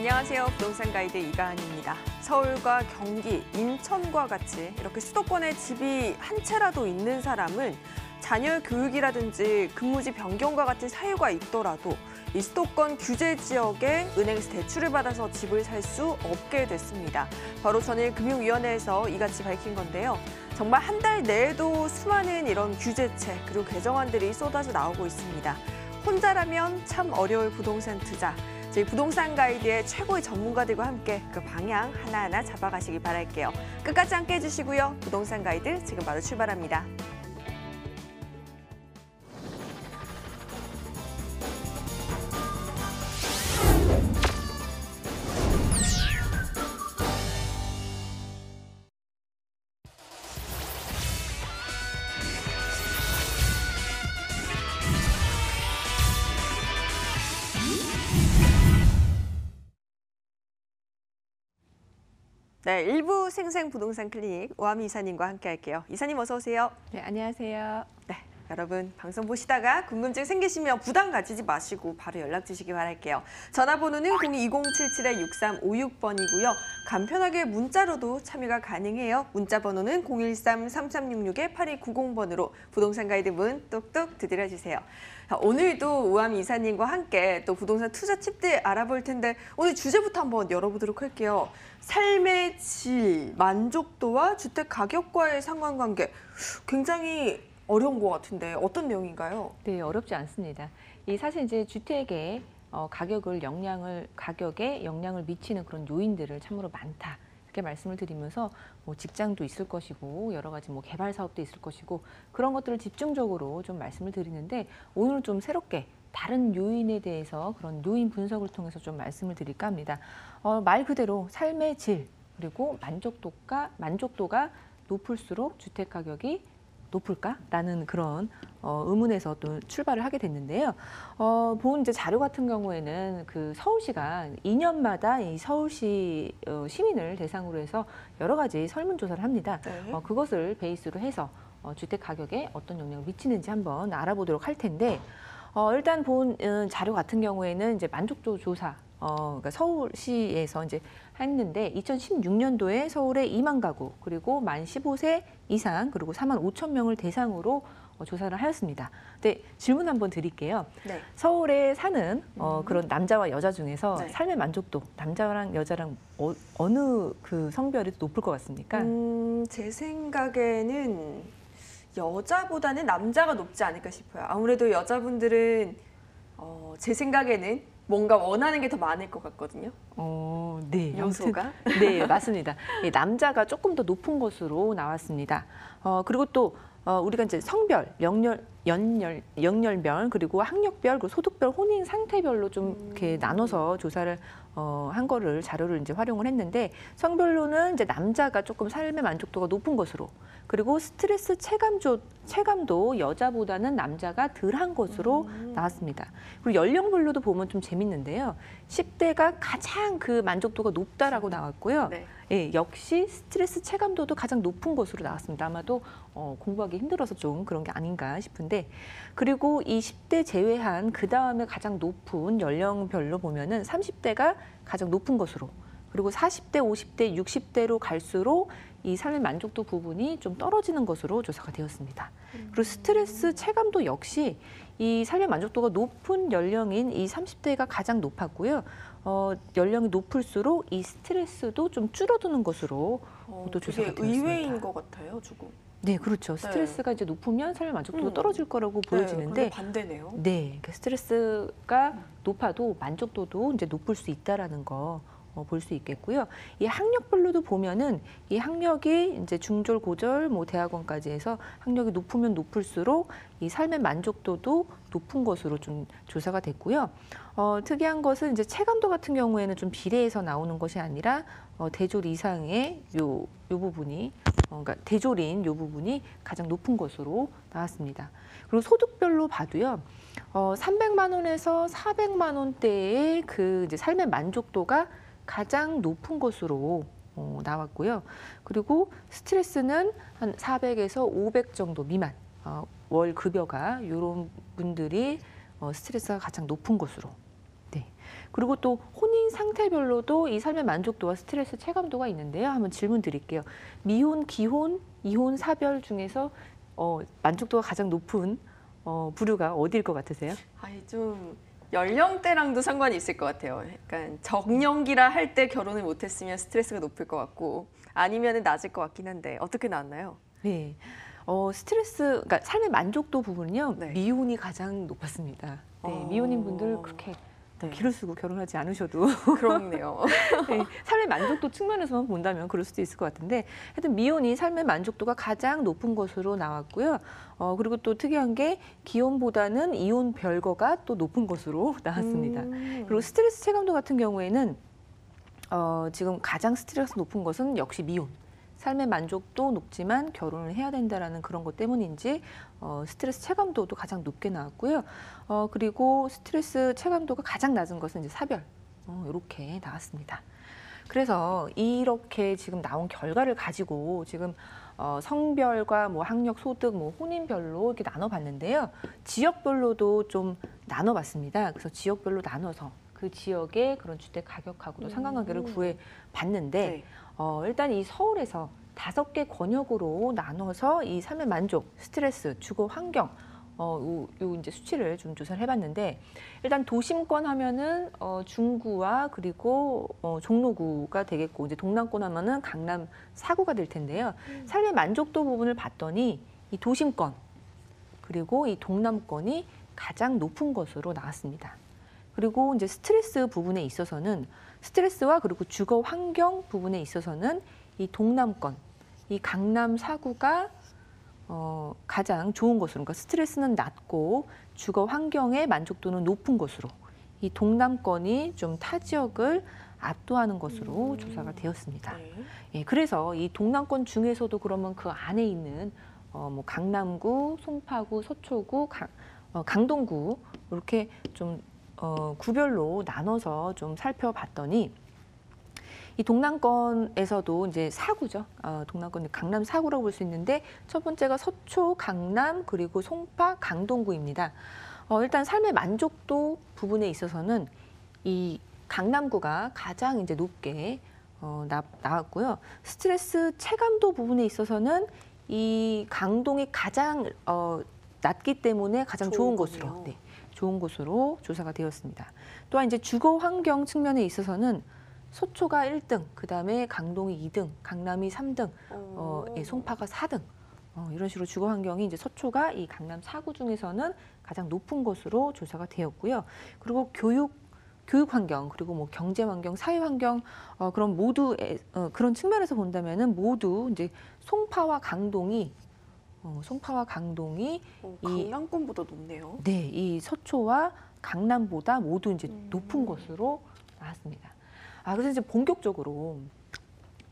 안녕하세요. 부동산 가이드 이가은입니다. 서울과 경기, 인천과 같이 이렇게 수도권에 집이 한 채라도 있는 사람은 자녀 교육이라든지 근무지 변경과 같은 사유가 있더라도 이 수도권 규제 지역에 은행에서 대출을 받아서 집을 살 수 없게 됐습니다. 바로 전일금융위원회에서 이같이 밝힌 건데요. 정말 한 달 내에도 수많은 이런 규제책 그리고 개정안들이 쏟아져 나오고 있습니다. 혼자라면 참 어려울 부동산 투자. 저희 부동산 가이드의 최고의 전문가들과 함께 그 방향 하나하나 잡아가시기 바랄게요. 끝까지 함께 해주시고요. 부동산 가이드 지금 바로 출발합니다. 네, 일부 생생 부동산 클리닉 오하미 이사님과 함께 할게요. 이사님 어서 오세요. 네, 안녕하세요. 네, 여러분 방송 보시다가 궁금증 생기시면 부담 가지지 마시고 바로 연락 주시기 바랄게요. 전화번호는 02077-6356번이고요. 간편하게 문자로도 참여가 가능해요. 문자 번호는 013-3366-8290번으로 부동산 가이드 문 똑똑 두드려 주세요. 오늘도 오하미 이사님과 함께 또 부동산 투자 팁들 알아볼 텐데 오늘 주제부터 한번 열어보도록 할게요. 삶의 질, 만족도와 주택 가격과의 상관관계 굉장히 어려운 것 같은데 어떤 내용인가요? 네, 어렵지 않습니다. 이 사실 이제 주택의 가격에 영향을 미치는 그런 요인들을 참으로 많다. 이렇게 말씀을 드리면서 뭐 직장도 있을 것이고 여러 가지 뭐 개발 사업도 있을 것이고 그런 것들을 집중적으로 좀 말씀을 드리는데 오늘 좀 새롭게 다른 요인에 대해서 그런 요인 분석을 통해서 좀 말씀을 드릴까 합니다. 말 그대로 삶의 질 그리고 만족도가 높을수록 주택 가격이 높을까라는 그런 의문에서 또 출발을 하게 됐는데요. 본 이제 자료 같은 경우에는 그 서울시가 2년마다 이 서울시 시민을 대상으로 해서 여러 가지 설문조사를 합니다. 네. 그것을 베이스로 해서 주택 가격에 어떤 영향을 미치는지 한번 알아보도록 할 텐데 일단 본 자료 같은 경우에는 이제 만족도 조사. 그러니까 서울시에서 이제 했는데 2016년도에 서울의 2만 가구 그리고 만 15세 이상 그리고 4만 5천 명을 대상으로 조사를 하였습니다. 네, 질문 한번 드릴게요. 네. 서울에 사는 그런 남자와 여자 중에서 네. 삶의 만족도 남자랑 여자랑 어느 그 성별이 높을 것 같습니까? 제 생각에는 여자보다는 남자가 높지 않을까 싶어요. 아무래도 여자분들은 제 생각에는 뭔가 원하는 게 더 많을 것 같거든요. 네. 요소가? 네, 맞습니다. 남자가 조금 더 높은 것으로 나왔습니다. 그리고 또 우리가 이제 성별, 영열별, 그리고 학력별, 그리고 소득별, 혼인 상태별로 좀 이렇게 나눠서 조사를 한 거를 자료를 이제 활용을 했는데 성별로는 이제 남자가 조금 삶의 만족도가 높은 것으로 그리고 스트레스 체감도 여자보다는 남자가 덜한 것으로 나왔습니다. 그리고 연령별로도 보면 좀 재밌는데요. 10대가 가장 그 만족도가 높다라고 나왔고요. 네. 예, 역시 스트레스 체감도도 가장 높은 것으로 나왔습니다. 아마도 공부하기 힘들어서 좀 그런 게 아닌가 싶은데 그리고 이 10대 제외한 그 다음에 가장 높은 연령별로 보면은 30대가 가장 높은 것으로 그리고 40대, 50대, 60대로 갈수록 이 삶의 만족도 부분이 좀 떨어지는 것으로 조사가 되었습니다. 그리고 스트레스 체감도 역시 이 삶의 만족도가 높은 연령인 이 30대가 가장 높았고요. 연령이 높을수록 이 스트레스도 좀 줄어드는 것으로 또 조사가 되었습니다. 의외인 것 같아요, 조금. 네, 그렇죠. 스트레스가 이제 높으면 삶의 만족도가 떨어질 거라고 보여지는데, 네, 반대네요. 네, 스트레스가 높아도 만족도도 이제 높을 수 있다라는 거. 볼 수 있겠고요. 이 학력별로도 보면은 이 학력이 이제 중졸, 고졸, 뭐 대학원까지 해서 학력이 높으면 높을수록 이 삶의 만족도도 높은 것으로 좀 조사가 됐고요. 특이한 것은 이제 체감도 같은 경우에는 좀 비례해서 나오는 것이 아니라 대졸 이상의 요 부분이 그러니까 대졸인 요 부분이 가장 높은 것으로 나왔습니다. 그리고 소득별로 봐도요. 300만 원에서 400만 원대의 그 이제 삶의 만족도가 가장 높은 것으로 나왔고요. 그리고 스트레스는 한 400에서 500 정도 미만 월 급여가 이런 분들이 스트레스가 가장 높은 것으로. 네. 그리고 또 혼인 상태별로도 이 삶의 만족도와 스트레스 체감도가 있는데요. 한번 질문 드릴게요. 미혼, 기혼, 이혼, 사별 중에서 만족도가 가장 높은 부류가 어디일 것 같으세요? 아니, 좀 연령대랑도 상관이 있을 것 같아요. 약간 정년기라 할 때 결혼을 못했으면 스트레스가 높을 것 같고 아니면 낮을 것 같긴 한데 어떻게 나왔나요? 네. 스트레스, 그러니까 삶의 만족도 부분은요, 네. 미혼이 가장 높았습니다. 네, 미혼인 분들 그렇게 네. 기를 쓰고 결혼하지 않으셔도 그렇네요. 네, 삶의 만족도 측면에서만 본다면 그럴 수도 있을 것 같은데, 하여튼 미혼이 삶의 만족도가 가장 높은 것으로 나왔고요. 그리고 또 특이한 게 기혼보다는 이혼 별거가 또 높은 것으로 나왔습니다. 그리고 스트레스 체감도 같은 경우에는 지금 가장 스트레스 높은 것은 역시 미혼. 삶의 만족도 높지만 결혼을 해야 된다라는 그런 것 때문인지 스트레스 체감도도 가장 높게 나왔고요. 그리고 스트레스 체감도가 가장 낮은 것은 이제 사별. 이렇게 나왔습니다. 그래서 이렇게 지금 나온 결과를 가지고 지금 성별과 뭐 학력, 소득, 뭐 혼인별로 이렇게 나눠봤는데요. 지역별로도 좀 나눠봤습니다. 그래서 지역별로 나눠서 그 지역의 그런 주택 가격하고도 상관관계를 구해봤는데 네. 일단 이 서울에서 5개 권역으로 나눠서 이 삶의 만족, 스트레스, 주거 환경 요 이제 수치를 좀 조사를 해봤는데, 일단 도심권 하면은 중구와 그리고 종로구가 되겠고, 이제 동남권 하면은 강남 4구가 될 텐데요. 삶의 만족도 부분을 봤더니 이 도심권 그리고 이 동남권이 가장 높은 것으로 나왔습니다. 그리고 이제 스트레스 부분에 있어서는 스트레스와 그리고 주거 환경 부분에 있어서는 이 동남권, 이 강남 4구가 가장 좋은 것으로, 그러니까 스트레스는 낮고 주거 환경의 만족도는 높은 것으로 이 동남권이 좀 타 지역을 압도하는 것으로 조사가 되었습니다. 네. 예, 그래서 이 동남권 중에서도 그러면 그 안에 있는 뭐 강남구, 송파구, 서초구, 강동구 이렇게 좀 구별로 나눠서 좀 살펴봤더니 이 동남권에서도 이제 4구죠. 동남권 강남 4구라고 볼 수 있는데 첫 번째가 서초, 강남 그리고 송파, 강동구입니다. 일단 삶의 만족도 부분에 있어서는 이 강남구가 가장 이제 높게 나왔고요. 스트레스 체감도 부분에 있어서는 이 강동이 가장 낮기 때문에 가장 좋은 곳으로, 네, 좋은 곳으로 조사가 되었습니다. 또한 이제 주거 환경 측면에 있어서는 서초가 1등, 그 다음에 강동이 2등, 강남이 3등, 송파가 4등. 이런 식으로 주거 환경이 이제 서초가 이 강남 4구 중에서는 가장 높은 것으로 조사가 되었고요. 그리고 교육 환경, 그리고 뭐 경제 환경, 사회 환경 그런 모두 그런 측면에서 본다면은 모두 이제 송파와 강동이 강남권보다 높네요. 네, 이 서초와 강남보다 모두 이제 높은 것으로 나왔습니다. 그래서 이제 본격적으로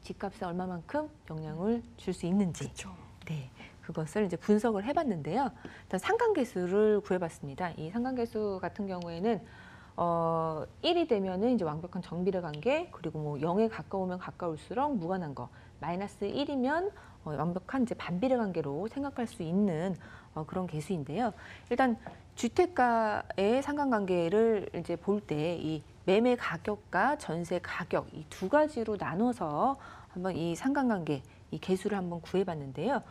집값에 얼마만큼 영향을 줄 수 있는지, 그렇죠. 네, 그것을 이제 분석을 해봤는데요. 일단 상관계수를 구해봤습니다. 이 상관계수 같은 경우에는 1이 되면은 이제 완벽한 정비례 관계, 그리고 뭐 0에 가까우면 가까울수록 무관한 거, 마이너스 1이면 완벽한 이제 반비례 관계로 생각할 수 있는 그런 계수인데요. 일단 주택가의 상관관계를 이제 볼 때 이 매매 가격과 전세 가격 이 두 가지로 나눠서 한번 이 상관관계 이 계수를 한번 구해봤는데요.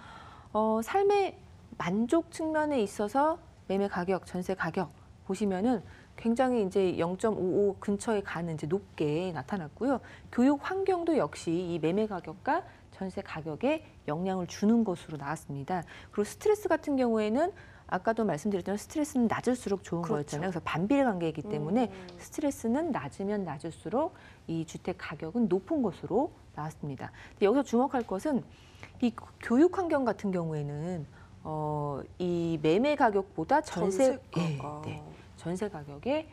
삶의 만족 측면에 있어서 매매 가격, 전세 가격 보시면은 굉장히 이제 0.55 근처에 가는 이제 높게 나타났고요. 교육 환경도 역시 이 매매 가격과 전세 가격에 영향을 주는 것으로 나왔습니다. 그리고 스트레스 같은 경우에는 아까도 말씀드렸던 스트레스는 낮을수록 좋은 그렇죠. 거였잖아요. 그래서 반비례 관계이기 때문에 스트레스는 낮으면 낮을수록 이 주택 가격은 높은 것으로 나왔습니다. 근데 여기서 주목할 것은 이 교육 환경 같은 경우에는 이 매매 가격보다 전세 가격에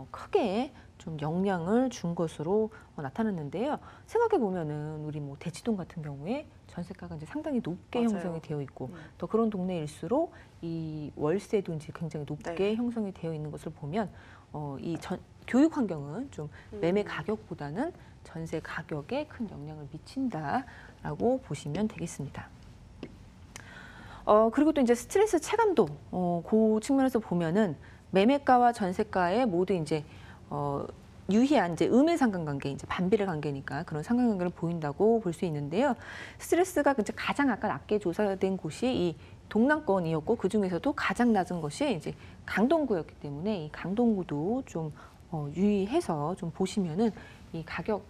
크게 좀 영향을 준 것으로 나타났는데요. 생각해 보면은 우리 뭐 대치동 같은 경우에 전세가가 이제 상당히 높게 맞아요. 형성이 되어 있고 또 그런 동네일수록 이 월세도 이제 굉장히 높게 형성이 되어 있는 것을 보면 교육 환경은 좀 매매 가격보다는 전세 가격에 큰 영향을 미친다라고 보시면 되겠습니다. 그리고 또 이제 스트레스 체감도 그 측면에서 보면은 매매가와 전세가에 모두 이제 유희한 이제 음의 상관관계, 이제 반비례 관계니까 그런 상관관계를 보인다고 볼 수 있는데요. 스트레스가 이제 가장 아까 낮게 조사된 곳이 이 동남권이었고 그 중에서도 가장 낮은 것이 이제 강동구였기 때문에 이 강동구도 좀 유의해서 좀 보시면은 이 가격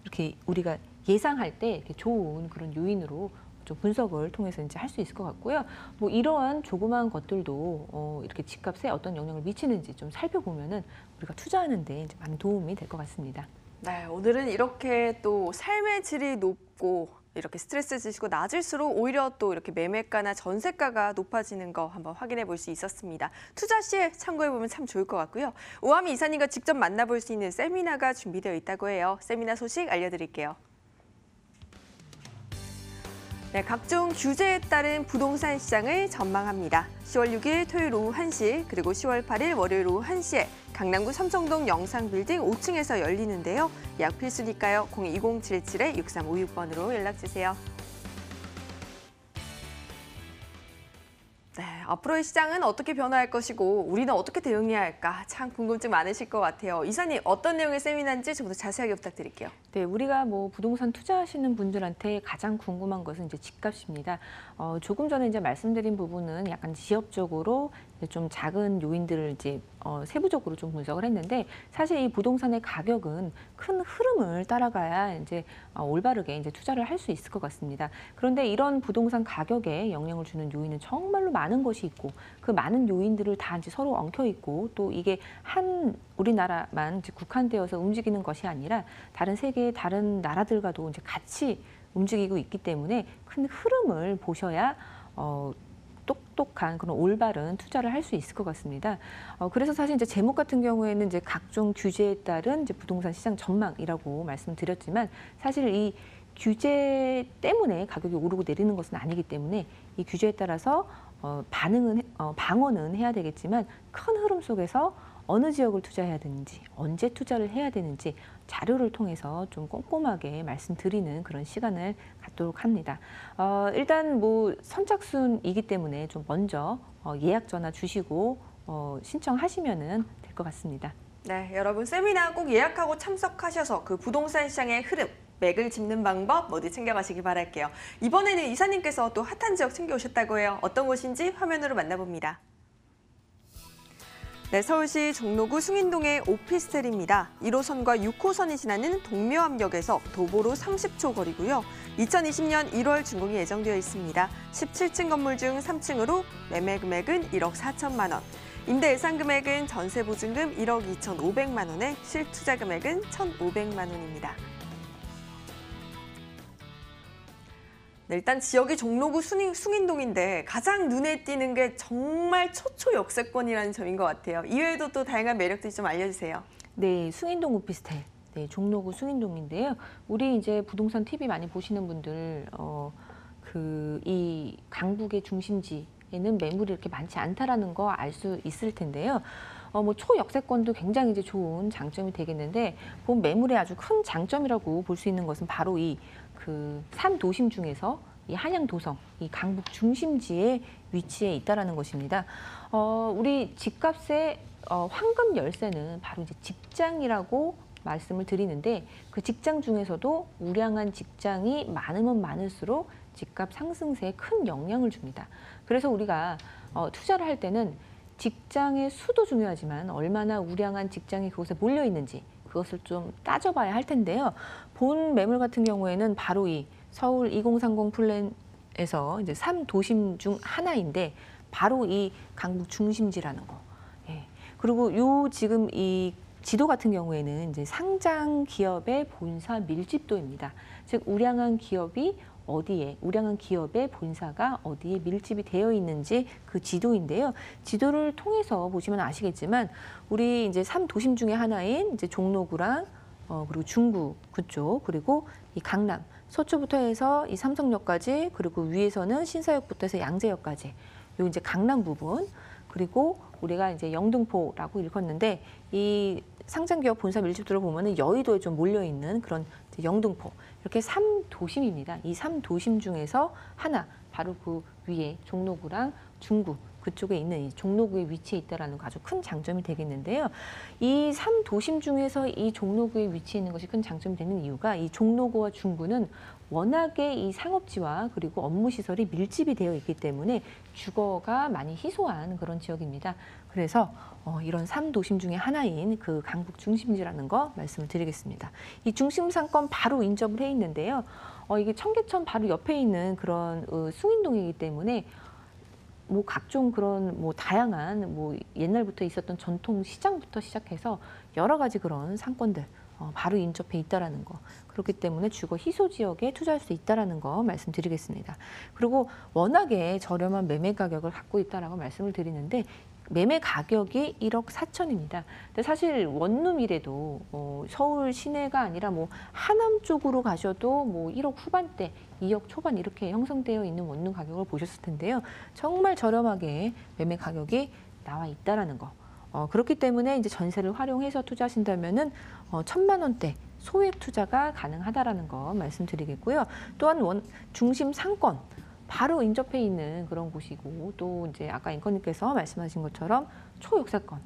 이렇게 우리가 예상할 때 이렇게 좋은 그런 요인으로 좀 분석을 통해서 이제 할 수 있을 것 같고요. 뭐 이러한 조그마한 것들도 이렇게 집값에 어떤 영향을 미치는지 좀 살펴보면은 우리가 투자하는데 이제 많은 도움이 될 것 같습니다. 네, 오늘은 이렇게 또 삶의 질이 높고 이렇게 스트레스 지수가 낮을수록 오히려 또 이렇게 매매가나 전세가가 높아지는 거 한번 확인해 볼 수 있었습니다. 투자 시에 참고해 보면 참 좋을 것 같고요. 오하미 이사님과 직접 만나볼 수 있는 세미나가 준비되어 있다고 해요. 세미나 소식 알려드릴게요. 네, 각종 규제에 따른 부동산 시장을 전망합니다. 10월 6일 토요일 오후 1시 그리고 10월 8일 월요일 오후 1시에 강남구 삼성동 영상빌딩 5층에서 열리는데요. 예약 필수니까요. 02-077-6356번으로 연락주세요. 네, 앞으로의 시장은 어떻게 변화할 것이고 우리는 어떻게 대응해야 할까 참 궁금증 많으실 것 같아요. 이사님 어떤 내용의 세미나인지 좀 더 자세하게 부탁드릴게요. 네, 우리가 뭐 부동산 투자하시는 분들한테 가장 궁금한 것은 이제 집값입니다. 조금 전에 이제 말씀드린 부분은 약간 지역적으로 좀 작은 요인들을 이제 세부적으로 좀 분석을 했는데 사실 이 부동산의 가격은 큰 흐름을 따라가야 이제 올바르게 이제 투자를 할 수 있을 것 같습니다. 그런데 이런 부동산 가격에 영향을 주는 요인은 정말로 많은 것이 있고 그 많은 요인들을 다 이제 서로 엉켜 있고 또 이게 한 우리나라만 이제 국한되어서 움직이는 것이 아니라 다른 세계의 다른 나라들과도 이제 같이 움직이고 있기 때문에 큰 흐름을 보셔야 똑똑한 그런 올바른 투자를 할 수 있을 것 같습니다. 그래서 사실 이제 제목 같은 경우에는 이제 각종 규제에 따른 이제 부동산 시장 전망이라고 말씀드렸지만 사실 이 규제 때문에 가격이 오르고 내리는 것은 아니기 때문에 이 규제에 따라서 방어는 해야 되겠지만 큰 흐름 속에서 어느 지역을 투자해야 되는지, 언제 투자를 해야 되는지 자료를 통해서 좀 꼼꼼하게 말씀드리는 그런 시간을 갖도록 합니다. 일단 뭐 선착순이기 때문에 좀 먼저 예약 전화 주시고 신청하시면은 될 것 같습니다. 네, 여러분 세미나 꼭 예약하고 참석하셔서 그 부동산 시장의 흐름, 맥을 짚는 방법 모두 챙겨가시기 바랄게요. 이번에는 이사님께서 또 핫한 지역 챙겨오셨다고 해요. 어떤 곳인지 화면으로 만나봅니다. 네, 서울시 종로구 숭인동의 오피스텔입니다. 1호선과 6호선이 지나는 동묘암역에서 도보로 30초 거리고요. 2020년 1월 준공이 예정되어 있습니다. 17층 건물 중 3층으로 매매 금액은 1억 4천만 원. 임대 예상 금액은 전세 보증금 1억 2,500만 원에 실투자 금액은 1,500만 원입니다. 네, 일단 지역이 종로구 숭인동인데 가장 눈에 띄는 게 정말 초초 역세권이라는 점인 것 같아요. 이외에도 또 다양한 매력들 좀 알려주세요. 네, 숭인동 오피스텔. 네, 종로구 숭인동인데요. 우리 이제 부동산 TV 많이 보시는 분들 이 강북의 중심지에는 매물이 이렇게 많지 않다라는 거 알 수 있을 텐데요. 뭐 초역세권도 굉장히 이제 좋은 장점이 되겠는데 본 매물의 아주 큰 장점이라고 볼 수 있는 것은 바로 이 그 3도심 중에서 이 한양도성, 이 강북 중심지에 위치해 있다라는 것입니다. 우리 집값의 황금 열쇠는 바로 이제 직장이라고 말씀을 드리는데 그 직장 중에서도 우량한 직장이 많으면 많을수록 집값 상승세에 큰 영향을 줍니다. 그래서 우리가 투자를 할 때는 직장의 수도 중요하지만 얼마나 우량한 직장이 그곳에 몰려 있는지 그것을 좀 따져봐야 할 텐데요. 본 매물 같은 경우에는 바로 이 서울 2030 플랜에서 이제 3도심 중 하나인데 바로 이 강북 중심지라는 거. 예. 그리고 요 지금 이 지도 같은 경우에는 이제 상장 기업의 본사 밀집도입니다. 즉 우량한 기업이 어디에, 우량한 기업의 본사가 어디에 밀집이 되어 있는지 그 지도인데요. 지도를 통해서 보시면 아시겠지만 우리 이제 3도심 중에 하나인 이제 종로구랑 그리고 중구 그쪽 그리고 이 강남 서초부터 해서 이 삼성역까지 그리고 위에서는 신사역부터 해서 양재역까지 요 이제 강남 부분 그리고 우리가 이제 영등포라고 일컫는데 이 상장기업 본사 밀집도를 보면은 여의도에 좀 몰려 있는 그런 영등포 이렇게 3도심입니다. 이 3도심 중에서 하나 바로 그 위에 종로구랑 중구 그쪽에 있는 이 종로구에 위치해 있다라는 거 아주 큰 장점이 되겠는데요. 이 3도심 중에서 이 종로구에 위치해 있는 것이 큰 장점이 되는 이유가 이 종로구와 중구는 워낙에 이 상업지와 그리고 업무 시설이 밀집이 되어 있기 때문에 주거가 많이 희소한 그런 지역입니다. 그래서 이런 3도심 중에 하나인 그 강북 중심지라는 거 말씀을 드리겠습니다. 이 중심 상권 바로 인접을 해 있는데요. 이게 청계천 바로 옆에 있는 그런 숭인동이기 때문에 뭐 각종 그런 뭐 다양한 뭐 옛날부터 있었던 전통 시장부터 시작해서 여러 가지 그런 상권들 바로 인접해 있다라는 거. 그렇기 때문에 주거 희소 지역에 투자할 수 있다라는 거 말씀드리겠습니다. 그리고 워낙에 저렴한 매매 가격을 갖고 있다라고 말씀을 드리는데 매매 가격이 1억 4천입니다. 근데 사실 원룸이라도 서울 시내가 아니라 뭐 하남 쪽으로 가셔도 뭐 1억 후반대, 2억 초반 이렇게 형성되어 있는 원룸 가격을 보셨을 텐데요. 정말 저렴하게 매매 가격이 나와 있다라는 거. 그렇기 때문에 이제 전세를 활용해서 투자하신다면은 1,000만 원대 소액 투자가 가능하다라는 거 말씀드리겠고요. 또한 중심 상권 바로 인접해 있는 그런 곳이고 또 이제 아까 앵커님께서 말씀하신 것처럼 초역세권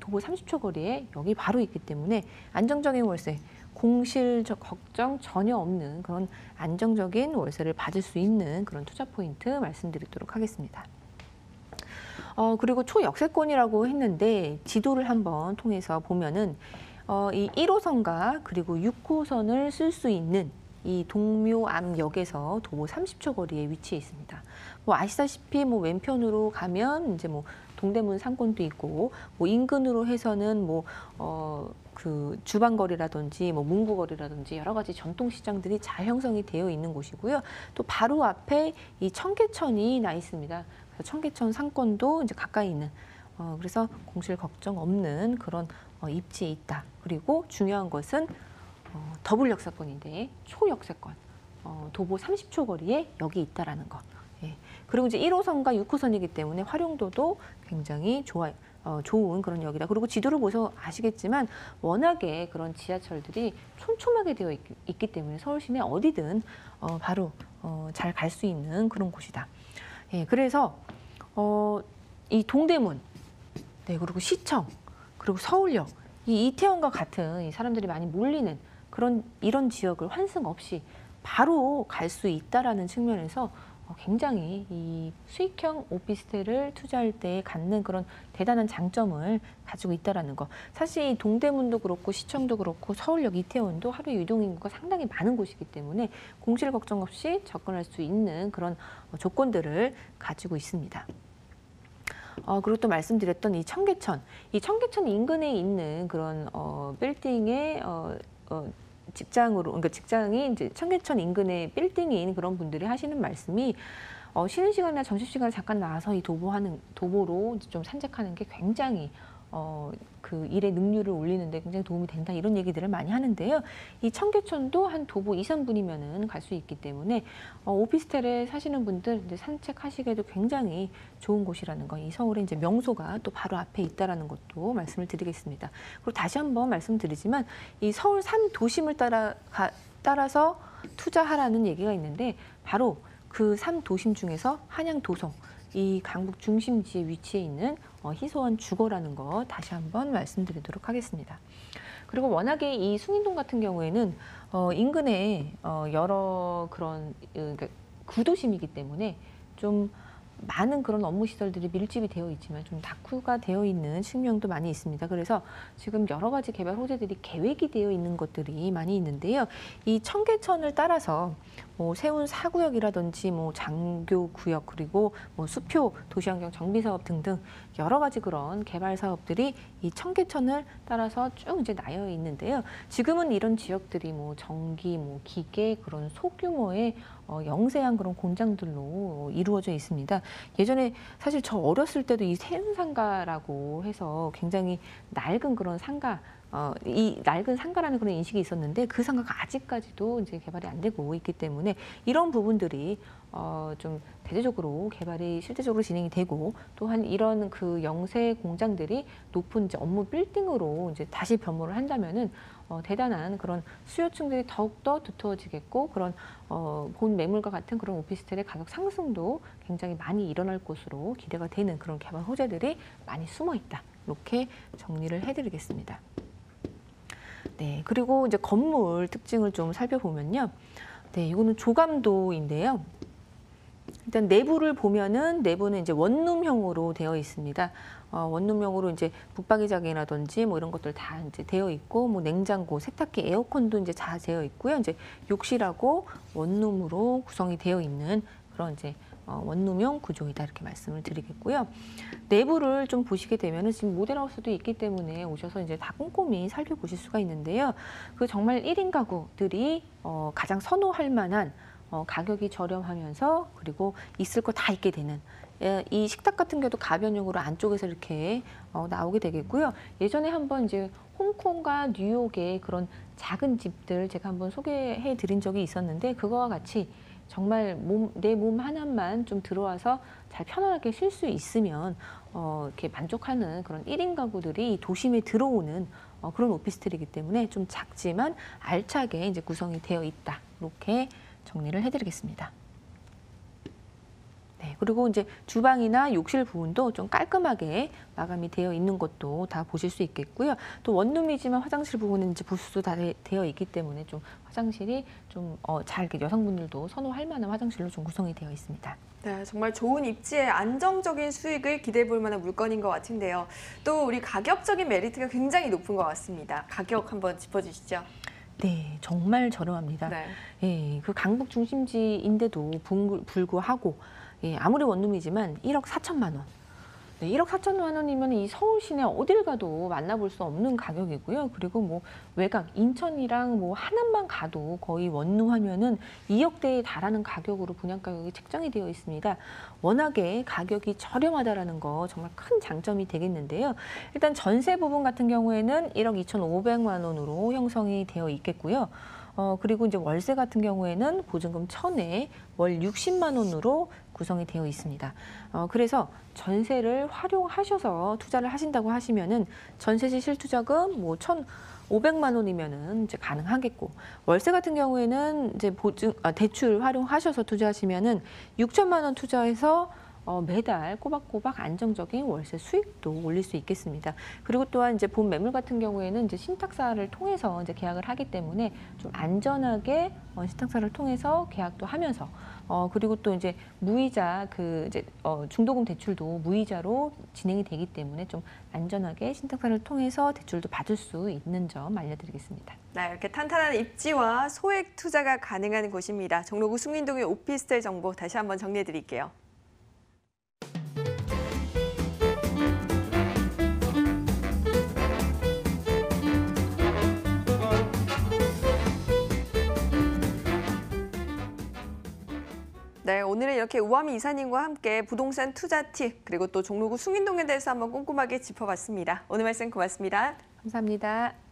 도보 30초 거리에 여기 바로 있기 때문에 안정적인 월세, 공실 걱정 전혀 없는 그런 안정적인 월세를 받을 수 있는 그런 투자 포인트 말씀드리도록 하겠습니다. 그리고 초역세권이라고 했는데 지도를 한번 통해서 보면은 이 1호선과 그리고 6호선을 쓸 수 있는 이 동묘암역에서 도보 30초 거리에 위치해 있습니다. 뭐 아시다시피 뭐 왼편으로 가면 이제 뭐 동대문 상권도 있고 뭐 인근으로 해서는 뭐 그 주방거리라든지 뭐 문구거리라든지 여러 가지 전통 시장들이 잘 형성이 되어 있는 곳이고요. 또 바로 앞에 이 청계천이 나 있습니다. 그래서 청계천 상권도 이제 가까이 있는 그래서 공실 걱정 없는 그런 입지에 있다. 그리고 중요한 것은 더블 역세권인데 초역세권 도보 30초 거리에 여기 있다라는 것. 예. 그리고 이제 1호선과 6호선이기 때문에 활용도도 굉장히 좋은 그런 역이다. 그리고 지도를 보셔서 아시겠지만 워낙에 그런 지하철들이 촘촘하게 되어 있기 때문에 서울 시내 어디든 바로 잘 갈 수 있는 그런 곳이다. 예. 그래서 이 동대문, 네, 그리고 시청, 그리고 서울역, 이 이태원과 같은 이 사람들이 많이 몰리는 이런 지역을 환승 없이 바로 갈 수 있다라는 측면에서 굉장히 이 수익형 오피스텔을 투자할 때 갖는 그런 대단한 장점을 가지고 있다라는 거. 사실 이 동대문도 그렇고 시청도 그렇고 서울역, 이태원도 하루 유동 인구가 상당히 많은 곳이기 때문에 공실 걱정 없이 접근할 수 있는 그런 조건들을 가지고 있습니다. 그리고 또 말씀드렸던 이 청계천 인근에 있는 그런 빌딩의 그러니까 직장이 이제 청계천 인근의 빌딩인 그런 분들이 하시는 말씀이 쉬는 시간이나 점심시간에 잠깐 나와서 이 도보로 이제 좀 산책하는 게 굉장히 그 일의 능률을 올리는데 굉장히 도움이 된다 이런 얘기들을 많이 하는데요. 이 청계천도 한 도보 2, 3분이면은 갈 수 있기 때문에 오피스텔에 사시는 분들 이제 산책하시기에도 굉장히 좋은 곳이라는 거. 이 서울의 이제 명소가 또 바로 앞에 있다라는 것도 말씀을 드리겠습니다. 그리고 다시 한번 말씀드리지만 이 서울 3도심을 따라서 투자하라는 얘기가 있는데 바로 그 3도심 중에서 한양 도성 이 강북 중심지에 위치해 있는 희소한 주거라는 거 다시 한번 말씀드리도록 하겠습니다. 그리고 워낙에 이 숭인동 같은 경우에는 인근에 여러 그런 그러니까 구도심이기 때문에 좀 많은 그런 업무 시설들이 밀집이 되어 있지만 좀 다큐가 되어 있는 측면도 많이 있습니다. 그래서 지금 여러 가지 개발 호재들이 계획이 되어 있는 것들이 많이 있는데요. 이 청계천을 따라서 뭐 세운 4구역이라든지 뭐 장교구역 그리고 뭐 수표 도시환경 정비 사업 등등 여러 가지 그런 개발 사업들이 이 청계천을 따라서 쭉 이제 나여 있는데요. 지금은 이런 지역들이 뭐 전기, 뭐 기계 그런 소규모의 영세한 그런 공장들로 이루어져 있습니다. 예전에 사실 저 어렸을 때도 이 세운상가라고 해서 굉장히 낡은 그런 상가, 이 낡은 상가라는 그런 인식이 있었는데 그 상가가 아직까지도 이제 개발이 안 되고 있기 때문에 이런 부분들이 좀 대대적으로 개발이 실제적으로 진행이 되고 또한 이런 그 영세 공장들이 높은 이제 업무 빌딩으로 이제 다시 변모를 한다면은 대단한 그런 수요층들이 더욱더 두터워지겠고 그런 본 매물과 같은 그런 오피스텔의 가격 상승도 굉장히 많이 일어날 것으로 기대가 되는 그런 개발 호재들이 많이 숨어 있다. 이렇게 정리를 해드리겠습니다. 네, 그리고 이제 건물 특징을 좀 살펴보면요. 네, 이거는 조감도인데요. 일단 내부를 보면은 내부는 이제 원룸형으로 되어 있습니다. 원룸형으로 이제 붙박이장이라든지 뭐 이런 것들 다 이제 되어 있고 뭐 냉장고, 세탁기, 에어컨도 이제 다 되어 있고요. 이제 욕실하고 원룸으로 구성이 되어 있는 그런 이제 원룸형 구조이다 이렇게 말씀을 드리겠고요. 내부를 좀 보시게 되면은 지금 모델하우스도 있기 때문에 오셔서 이제 다 꼼꼼히 살펴보실 수가 있는데요. 그 정말 1인 가구들이 가장 선호할 만한 가격이 저렴하면서 그리고 있을 거 다 있게 되는 이 식탁 같은 경우도 가변형으로 안쪽에서 이렇게 나오게 되겠고요. 예전에 한번 이제 홍콩과 뉴욕의 그런 작은 집들 제가 한번 소개해 드린 적이 있었는데 그거와 같이 정말 내 몸 하나만 좀 들어와서 잘 편안하게 쉴 수 있으면 이렇게 만족하는 그런 1인 가구들이 도심에 들어오는 그런 오피스텔이기 때문에 좀 작지만 알차게 이제 구성이 되어 있다. 이렇게 정리를 해드리겠습니다. 네, 그리고 이제 주방이나 욕실 부분도 좀 깔끔하게 마감이 되어 있는 것도 다 보실 수 있겠고요. 또 원룸이지만 화장실 부분은 이제 부스도 다 되어 있기 때문에 좀 화장실이 좀 잘 여성분들도 선호할 만한 화장실로 좀 구성이 되어 있습니다. 네, 정말 좋은 입지에 안정적인 수익을 기대해 볼 만한 물건인 것 같은데요. 또 우리 가격적인 메리트가 굉장히 높은 것 같습니다. 가격 한번 짚어주시죠. 네, 정말 저렴합니다. 네. 예, 그 강북 중심지인데도 불구하고 예, 아무리 원룸이지만 1억 4천만 원. 네, 1억 4천만 원이면 이 서울 시내 어딜 가도 만나볼 수 없는 가격이고요. 그리고 뭐 외곽 인천이랑 뭐 하남만 가도 거의 원룸 하면은 2억대에 달하는 가격으로 분양 가격이 책정이 되어 있습니다. 워낙에 가격이 저렴하다라는 거 정말 큰 장점이 되겠는데요. 일단 전세 부분 같은 경우에는 1억 2,500만 원으로 형성이 되어 있겠고요. 그리고 이제 월세 같은 경우에는 보증금 1,000에 월 60만 원으로 구성이 되어 있습니다. 그래서 전세를 활용하셔서 투자를 하신다고 하시면은 전세시 실투자금 뭐 1,500만 원이면은 이제 가능하겠고 월세 같은 경우에는 이제 대출 활용하셔서 투자하시면은 6천만 원 투자해서 매달 꼬박꼬박 안정적인 월세 수익도 올릴 수 있겠습니다. 그리고 또한 이제 본 매물 같은 경우에는 이제 신탁사를 통해서 이제 계약을 하기 때문에 좀 안전하게 신탁사를 통해서 계약도 하면서 그리고 또 이제 무이자 이제 중도금 대출도 무이자로 진행이 되기 때문에 좀 안전하게 신탁사를 통해서 대출도 받을 수 있는 점 알려드리겠습니다. 네, 이렇게 탄탄한 입지와 소액 투자가 가능한 곳입니다. 종로구 숭인동의 오피스텔 정보 다시 한번 정리해 드릴게요. 네, 오늘은 이렇게 우아미 이사님과 함께 부동산 투자 팁 그리고 또 종로구 숭인동에 대해서 한번 꼼꼼하게 짚어봤습니다. 오늘 말씀 고맙습니다. 감사합니다.